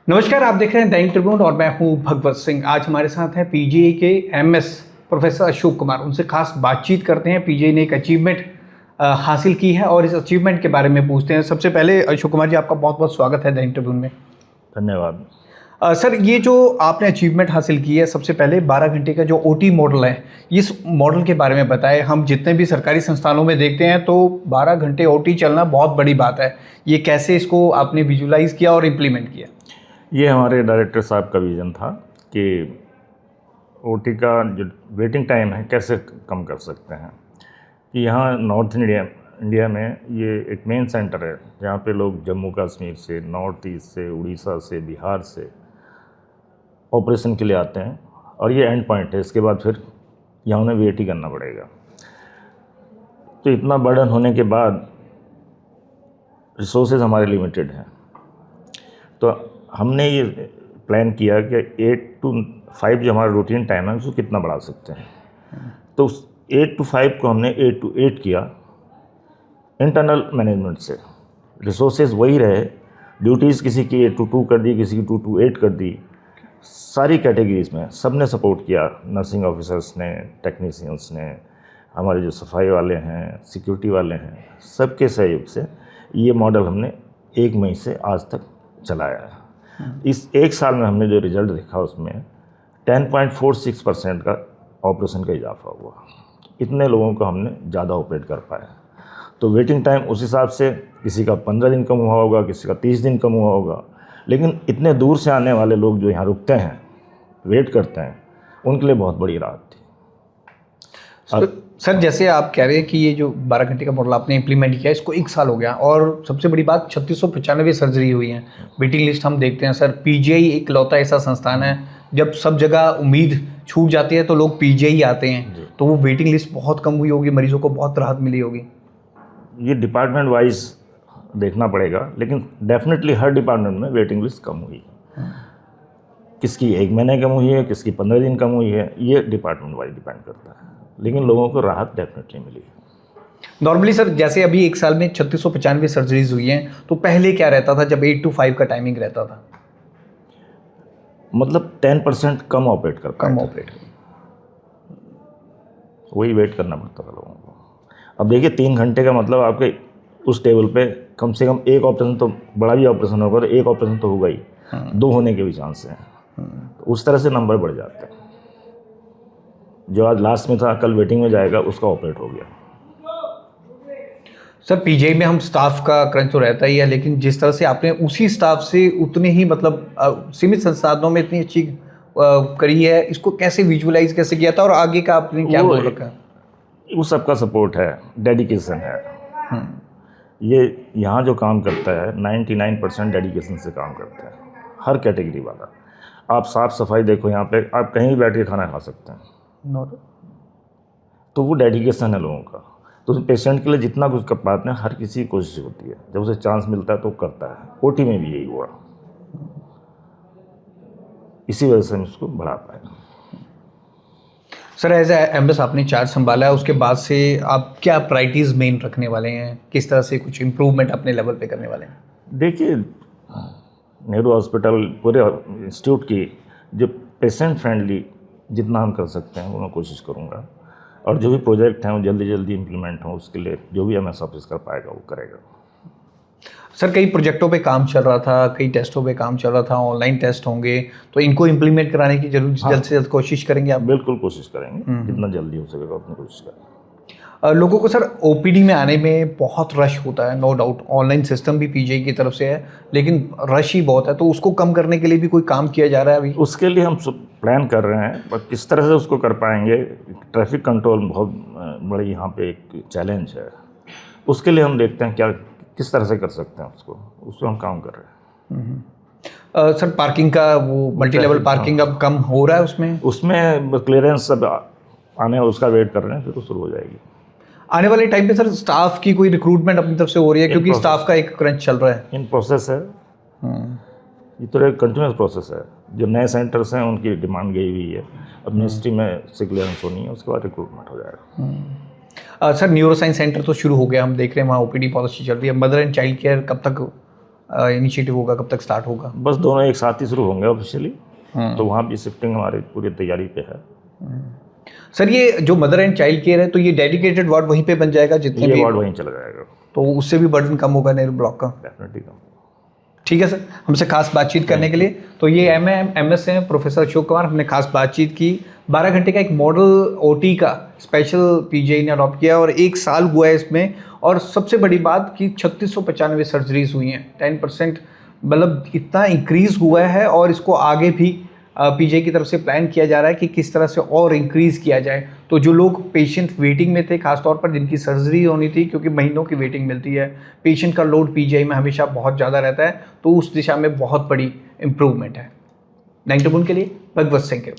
नमस्कार, आप देख रहे हैं दैनिक ट्रिब्यून और मैं हूं भगवत सिंह। आज हमारे साथ हैं पीजीआई के एमएस प्रोफेसर अशोक कुमार। उनसे खास बातचीत करते हैं। पीजीआई ने एक अचीवमेंट हासिल की है और इस अचीवमेंट के बारे में पूछते हैं। सबसे पहले अशोक कुमार जी, आपका बहुत बहुत स्वागत है दैनिक ट्रिब्यून में। धन्यवाद। सर, ये जो आपने अचीवमेंट हासिल की है, सबसे पहले 12 घंटे का जो ओटी मॉडल है, इस मॉडल के बारे में बताएं। हम जितने भी सरकारी संस्थानों में देखते हैं तो 12 घंटे ओटी चलना बहुत बड़ी बात है। ये कैसे इसको आपने विजुलाइज किया और इम्प्लीमेंट किया? ये हमारे डायरेक्टर साहब का विज़न था कि ओटी का जो वेटिंग टाइम है कैसे कम कर सकते हैं। कि यहाँ नॉर्थ इंडिया में ये एक मेन सेंटर है जहाँ पे लोग जम्मू कश्मीर से, नॉर्थ ईस्ट से, उड़ीसा से, बिहार से ऑपरेशन के लिए आते हैं और ये एंड पॉइंट है। इसके बाद फिर यहाँ उन्हें वेट ही करना पड़ेगा। तो इतना बर्डन होने के बाद रिसोर्सेज हमारे लिमिटेड हैं, तो हमने ये प्लान किया कि 8 to 5 जो हमारा रूटीन टाइम है उसको कितना बढ़ा सकते हैं। तो उस 8 to 5 को हमने 8 to 8 किया इंटरनल मैनेजमेंट से। रिसोर्सेज वही रहे, ड्यूटीज़ किसी की 8 to 2 कर दी, किसी की 2 to 8 कर दी। सारी कैटेगरीज़ में सब ने सपोर्ट किया। नर्सिंग ऑफिसर्स ने, टेक्नीशियंस ने, हमारे जो सफाई वाले हैं, सिक्योरिटी वाले हैं, सबके सहयोग से ये मॉडल हमने 1 मई से आज तक चलाया है। इस 1 साल में हमने जो रिज़ल्ट देखा उसमें 10.46% का ऑपरेशन का इजाफा हुआ। इतने लोगों को हमने ज़्यादा ऑपरेट कर पाया। तो वेटिंग टाइम उस हिसाब से किसी का 15 दिन कम हुआ होगा, किसी का 30 दिन कम हुआ होगा, लेकिन इतने दूर से आने वाले लोग जो यहाँ रुकते हैं, वेट करते हैं, उनके लिए बहुत बड़ी राहत थी। सर, जैसे आप कह रहे हैं कि ये जो 12 घंटे का मॉडल आपने इम्प्लीमेंट किया, इसको 1 साल हो गया और सबसे बड़ी बात 3695 सर्जरी हुई हैं। वेटिंग लिस्ट हम देखते हैं सर, पीजीआई एक लौता ऐसा संस्थान है जब सब जगह उम्मीद छूट जाती है तो लोग पीजीआई आते हैं। तो वो वेटिंग लिस्ट बहुत कम हुई होगी, मरीजों को बहुत राहत मिली होगी। ये डिपार्टमेंट वाइज देखना पड़ेगा, लेकिन डेफिनेटली हर डिपार्टमेंट में वेटिंग लिस्ट कम हुई है। किसकी 1 महीने कम हुई है, किसकी 15 दिन कम हुई है, ये डिपार्टमेंट वाइज डिपेंड करता है, लेकिन लोगों को राहत डेफिनेटली मिली है। नॉर्मली सर, जैसे अभी 1 साल में 3695 सर्जरीज हुई हैं, तो पहले क्या रहता था जब 8 to 5 का टाइमिंग रहता था? मतलब 10% कम ऑपरेट कर पाए, कम ऑपरेट, वही वेट करना पड़ता था लोगों को। अब देखिए 3 घंटे का मतलब आपके उस टेबल पे कम से कम 1 ऑपरेशन, तो बड़ा भी ऑपरेशन होगा तो 1 ऑपरेशन तो होगा ही, 2 होने के भी चांस हैं। तो उस तरह से नंबर बढ़ जाते हैं। जो आज लास्ट में था कल वेटिंग में जाएगा, उसका ऑपरेट हो गया। सर, पीजीआई में हम स्टाफ का क्रंच तो रहता ही है, लेकिन जिस तरह से आपने उसी स्टाफ से उतने ही मतलब सीमित संसाधनों में इतनी अच्छी करी है, इसको कैसे विजुअलाइज कैसे किया था और आगे का आपने क्या गोल रखा है? वो सबका सपोर्ट है, डेडिकेशन है। ये यहाँ जो काम करता है 99% डेडिकेशन से काम करता है, हर कैटेगरी वाला। आप साफ़ सफाई देखो, यहाँ पे आप कहीं भी बैठ के खाना खा सकते हैं। तो वो डेडिकेशन है लोगों का। तो पेशेंट के लिए जितना कुछ कर पाते हैं, हर किसी की कोशिश होती है, जब उसे चांस मिलता है तो करता है। ओटी में भी यही हुआ, इसी वजह से हम इसको बढ़ा पाए। सर, एज एमएस आपने चार्ज संभाला है, उसके बाद से आप क्या प्रायोरिटीज़ मेन रखने वाले हैं? किस तरह से कुछ इम्प्रूवमेंट अपने लेवल पे करने वाले हैं? देखिए, नेहरू हॉस्पिटल पूरे इंस्टीट्यूट की जो पेशेंट फ्रेंडली जितना हम कर सकते हैं वो मैं कोशिश करूँगा, और जो भी प्रोजेक्ट हैं वो जल्दी इम्प्लीमेंट हो, उसके लिए जो भी एमएस ऑफिस कर पाएगा वो करेगा। सर, कई प्रोजेक्टों पे काम चल रहा था, कई टेस्टों पे काम चल रहा था, ऑनलाइन टेस्ट होंगे, तो इनको इम्प्लीमेंट कराने की जरूर जल्द से जल्द कोशिश करेंगे आप? बिल्कुल कोशिश करेंगे, जितना जल्दी हो सकेगा उतनी कोशिश करेंगे। लोगों को सर ओपीडी में आने में बहुत रश होता है, नो डाउट। ऑनलाइन सिस्टम भी पीजीआई की तरफ से है, लेकिन रश ही बहुत है, तो उसको कम करने के लिए भी कोई काम किया जा रहा है अभी? उसके लिए हम प्लान कर रहे हैं, पर किस तरह से उसको कर पाएंगे। ट्रैफिक कंट्रोल बहुत बड़ी यहाँ पे एक चैलेंज है। उसके लिए हम देखते हैं किस तरह से कर सकते हैं उसको, उस पर हम काम कर रहे हैं। सर, पार्किंग का वो मल्टी लेवल पार्किंग अब कम हो रहा है उसमें क्लियरेंस सब आने, उसका वेट कर रहे हैं, फिर तो शुरू हो जाएगी। आने वाले टाइम पे सर स्टाफ की कोई रिक्रूटमेंट अपनी तरफ से हो रही है, क्योंकि स्टाफ का एक क्रंच चल रहा है? इन प्रोसेस है, ये तो एक कंटिन्यूस प्रोसेस है। जो नए सेंटर्स हैं उनकी डिमांड गई हुई है, अब मिनिस्ट्री में से क्लियरेंस होनी है, उसके बाद रिक्रूटमेंट हो जाएगा। सर, न्यूरो साइंस सेंटर तो शुरू हो गया, हम देख रहे हैं वहाँ ओपीडी पॉलिसी चल रही है। मदर एंड चाइल्ड केयर कब तक इनिशिएटिव होगा, कब तक स्टार्ट होगा? बस दोनों एक साथ ही शुरू होंगे ऑफिशियली, तो वहाँ भी शिफ्टिंग हमारी पूरी तैयारी पे है। सर ये जो मदर एंड चाइल्ड केयर है, तो ये डेडिकेटेड वार्ड वहीं पे बन जाएगा जितने ये भी, वार्ड वहीं चला जाएगा, तो उससे भी बर्डन कम होगा नेहरू ब्लॉक का? Definitely come. ठीक है सर, हमसे खास बातचीत करने के लिए। तो ये MS हैं प्रोफेसर अशोक कुमार, हमने खास बातचीत की। 12 घंटे का एक मॉडल OT का स्पेशल PGI ने अडॉप्ट किया और 1 साल हुआ है इसमें, और सबसे बड़ी बात कि 3695 सर्जरीज हुई हैं, 10%, मतलब इतना इंक्रीज़ हुआ है। और इसको आगे भी PGI की तरफ से प्लान किया जा रहा है कि किस तरह से और इंक्रीज़ किया जाए। तो जो लोग पेशेंट वेटिंग में थे, खासतौर पर जिनकी सर्जरी होनी थी, क्योंकि महीनों की वेटिंग मिलती है, पेशेंट का लोड PGI में हमेशा बहुत ज़्यादा रहता है, तो उस दिशा में बहुत बड़ी इम्प्रूवमेंट है। 9 to 1 के लिए भगवत सिंह के